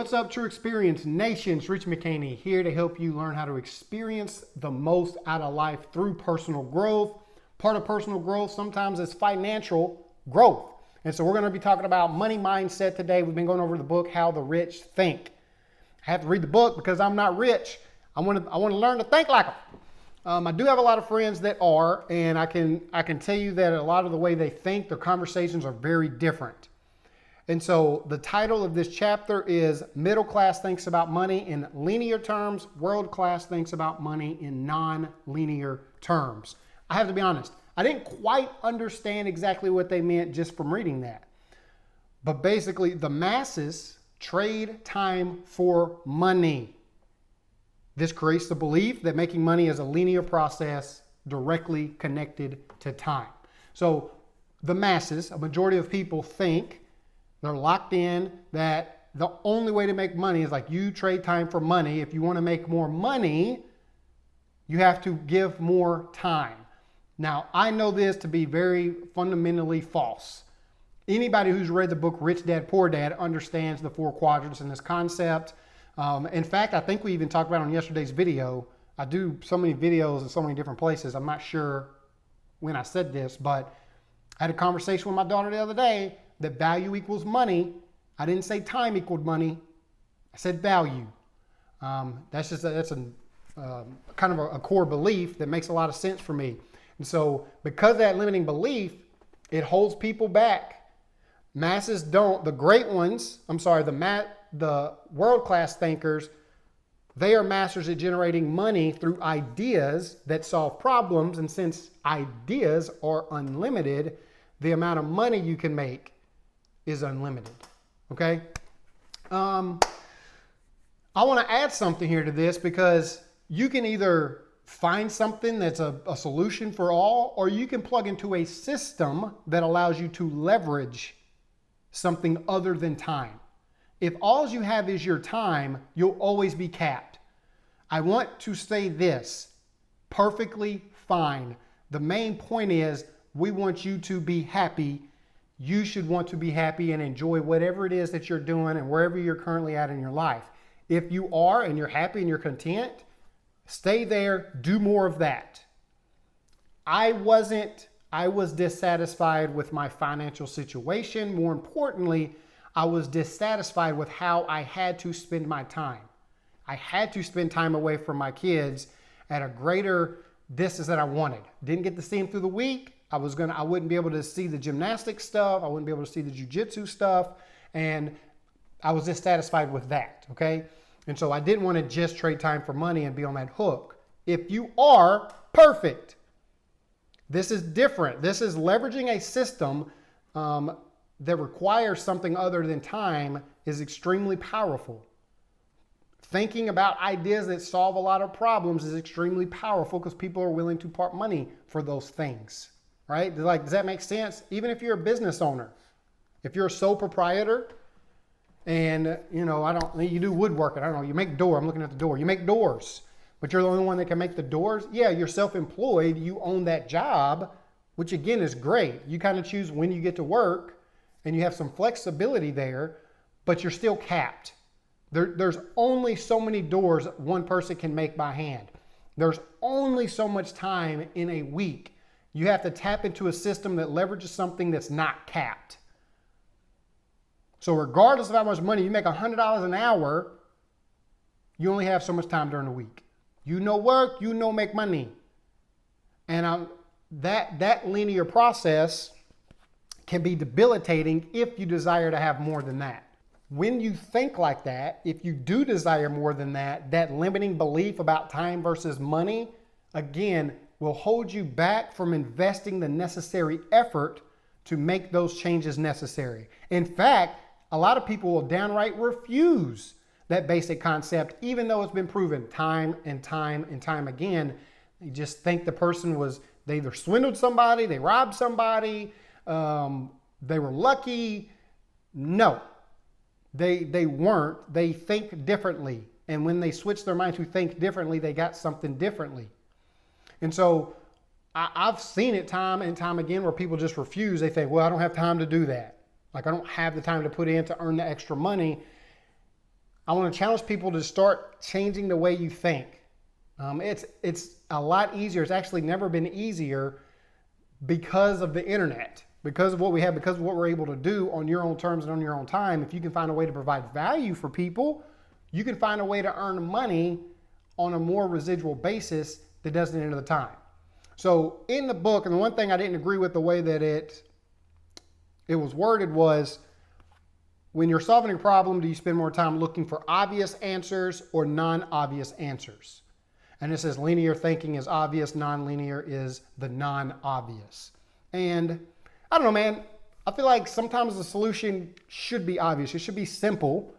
what's up, TruExperience Nation? It's Rich McCaney here to help you learn how to experience the most out of life through personal growth. Part of personal growth sometimes is financial growth. And so we're going to be talking about money mindset today. We've been going over the book, How the Rich Think. I have to read the book because I'm not rich. I want to learn to think like them. I do have a lot of friends that are, and I can tell you that a lot of the way they think, their conversations are very different. And so the title of this chapter is Middle Class Thinks About Money in Linear Terms, World Class Thinks About Money in Non-Linear Terms. I have to be honest, I didn't quite understand exactly what they meant just from reading that. But basically, the masses trade time for money. This creates the belief that making money is a linear process directly connected to time. So the masses, a majority of people think they're locked in that the only way to make money is like you trade time for money. If you want to make more money, you have to give more time. Now, I know this to be very fundamentally false. Anybody who's read the book Rich Dad, Poor Dad understands the four quadrants in this concept. In fact, I think we even talked about it on yesterday's video. I do so many videos in so many different places. I'm not sure when I said this, but I had a conversation with my daughter the other day that value equals money. I didn't say time equaled money. I said value. That's a kind of a core belief that makes a lot of sense for me. And so because of that limiting belief, it holds people back. Masses don't. The great ones, the world-class thinkers, they are masters at generating money through ideas that solve problems. And since ideas are unlimited, the amount of money you can make is unlimited. Okay? I want to add something here to this because you can either find something that's a solution for all, or you can plug into a system that allows you to leverage something other than time. If all you have is your time, you'll always be capped. I want to say this, perfectly fine. The main point is we want you to be happy. You should want to be happy and enjoy whatever it is that you're doing and wherever you're currently at in your life. If you are and you're happy and you're content, stay there, do more of that. I was dissatisfied with my financial situation. More importantly, I was dissatisfied with how I had to spend my time. I had to spend time away from my kids at a greater distance that I wanted. Didn't get to see them through the week. I wouldn't be able to see the gymnastics stuff. I wouldn't be able to see the jujitsu stuff. And I was dissatisfied with that, okay? And so I didn't want to just trade time for money and be on that hook. If you are, perfect. This is different. This is leveraging a system that requires something other than time is extremely powerful. Thinking about ideas that solve a lot of problems is extremely powerful because people are willing to part money for those things. Right? Like, does that make sense? Even if you're a business owner, if you're a sole proprietor and, you do woodworking, you make door. I'm looking at the door. You make doors, but you're the only one that can make the doors. Yeah, you're self-employed. You own that job, which again is great. You kind of choose when you get to work and you have some flexibility there, but you're still capped. There's only so many doors one person can make by hand. There's only so much time in a week. You have to tap into a system that leverages something that's not capped. So regardless of how much money you make, $100 an hour, you only have so much time during the week. Work, make money. And that linear process can be debilitating if you desire to have more than that. When you think like that, if you do desire more than that, that limiting belief about time versus money, again, will hold you back from investing the necessary effort to make those changes necessary. In fact, a lot of people will downright refuse that basic concept, even though it's been proven time and time and time again. They just think the person they either swindled somebody, they robbed somebody, they were lucky. No, they weren't. They think differently. And when they switch their mind to think differently, they got something differently. And so I've seen it time and time again where people just refuse. They think, well, I don't have time to do that. Like, I don't have the time to put in to earn the extra money. I want to challenge people to start changing the way you think. It's a lot easier. It's actually never been easier because of the internet, because of what we have, because of what we're able to do on your own terms and on your own time. If you can find a way to provide value for people, you can find a way to earn money on a more residual basis that doesn't end of the time. So in the book, and the one thing I didn't agree with the way that it was worded was, when you're solving a problem, do you spend more time looking for obvious answers or non-obvious answers? And it says linear thinking is obvious, non-linear is the non-obvious. And I don't know, man, I feel like sometimes the solution should be obvious. It should be simple,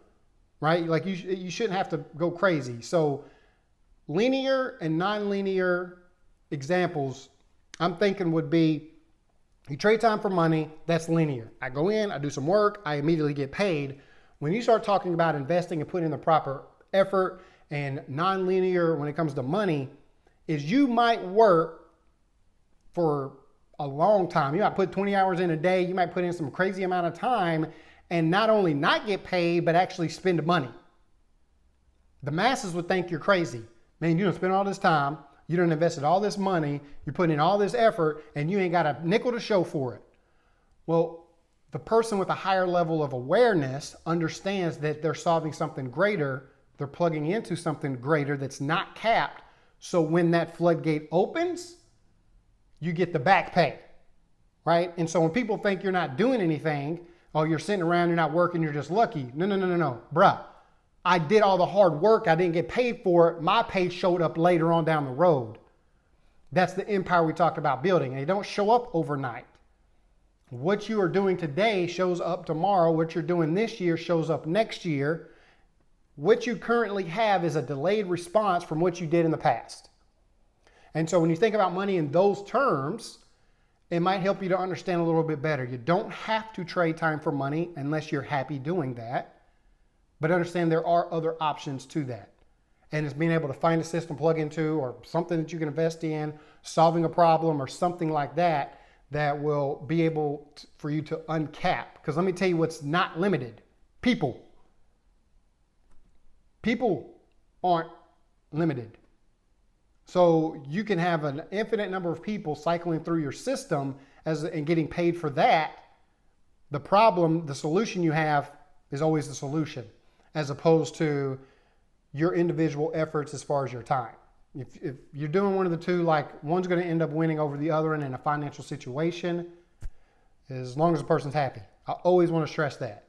right? Like you shouldn't have to go crazy. So linear and non-linear examples I'm thinking would be, you trade time for money, that's linear. I go in, I do some work, I immediately get paid. When you start talking about investing and putting in the proper effort, and non-linear when it comes to money, is you might work for a long time. You might put 20 hours in a day, you might put in some crazy amount of time and not only not get paid, but actually spend money. The masses would think you're crazy. Man, you don't spend all this time, you done invested all this money, you're putting in all this effort, and you ain't got a nickel to show for it. Well, the person with a higher level of awareness understands that they're solving something greater, they're plugging into something greater that's not capped. So when that floodgate opens, you get the back pay, right? And so when people think you're not doing anything, oh, you're sitting around, you're not working, you're just lucky. No. Bruh. I did all the hard work. I didn't get paid for it. My pay showed up later on down the road. That's the empire we talked about building. And it don't show up overnight. What you are doing today shows up tomorrow. What you're doing this year shows up next year. What you currently have is a delayed response from what you did in the past. And so when you think about money in those terms, it might help you to understand a little bit better. You don't have to trade time for money unless you're happy doing that. But understand there are other options to that. And it's being able to find a system, plug into, or something that you can invest in, solving a problem or something like that, that will be able for you to uncap. Because let me tell you what's not limited. People. People aren't limited. So you can have an infinite number of people cycling through your system and getting paid for that. The problem, the solution you have is always the solution, as opposed to your individual efforts as far as your time. If you're doing one of the two, like one's going to end up winning over the other and in a financial situation, as long as the person's happy. I always want to stress that.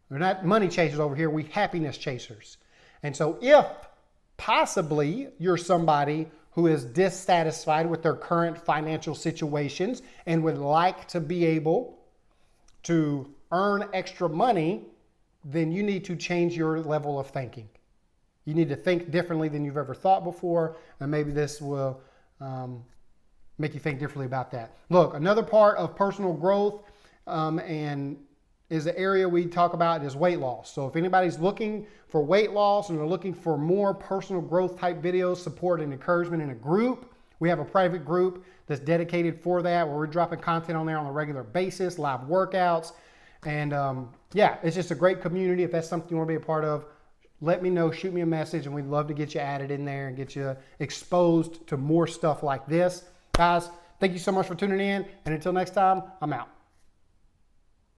We're not money chasers over here, we happiness chasers. And so if possibly you're somebody who is dissatisfied with their current financial situations and would like to be able to earn extra money, then you need to change your level of thinking. You need to think differently than you've ever thought before, and maybe this will make you think differently about that. Look, another part of personal growth and is the area we talk about is weight loss. So if anybody's looking for weight loss and they're looking for more personal growth type videos, support and encouragement in a group, we have a private group that's dedicated for that, where we're dropping content on there on a regular basis, live workouts. And yeah, it's just a great community. If that's something you want to be a part of, let me know, shoot me a message, and we'd love to get you added in there and get you exposed to more stuff like this. Guys, thank you so much for tuning in. And until next time, I'm out.